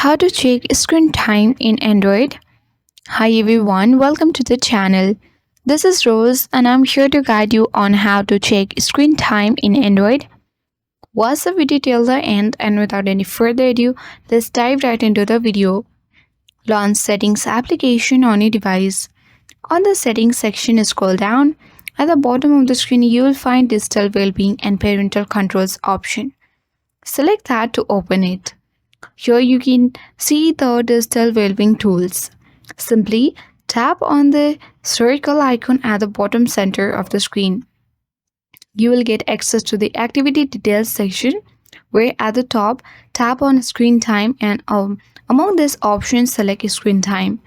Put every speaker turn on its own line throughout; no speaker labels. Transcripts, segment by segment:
How to check screen time in Android. Hi everyone, welcome to the channel. This is Rose and I'm here to guide you on how to check screen time in Android. Watch the video till the end and without any further ado, let's dive right into the video. Launch Settings application on your device. On the Settings section, scroll down. At the bottom of the screen, you will find Digital Wellbeing and Parental Controls option. Select that to open it. Here you can see the digital wellbeing tools. Simply tap on the circle icon at the bottom center of the screen. You will get access to the activity details section where at the top tap on screen time and among these options select screen time.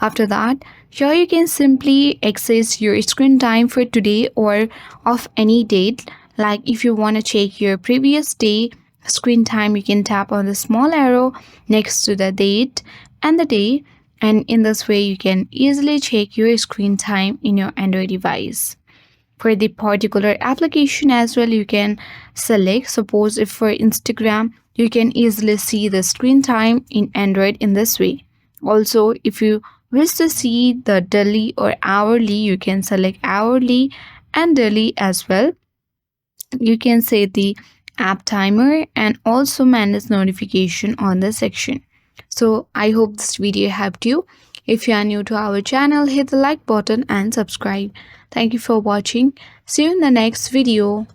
After that, here you can simply access your screen time for today or of any date. Like if you want to check your previous day screen time, you can tap on the small arrow next to the date and the day, and in this way you can easily check your screen time in your Android device. For the particular application as well, you can select, suppose if for Instagram, you can easily see the screen time in Android in this way. Also, if you wish to see the daily or hourly, you can select hourly and daily as well. You can set the app timer and also manage notification on the section. So I hope this video helped you. If you are new to our channel, hit the like button and subscribe. Thank you for watching. See you in the next video.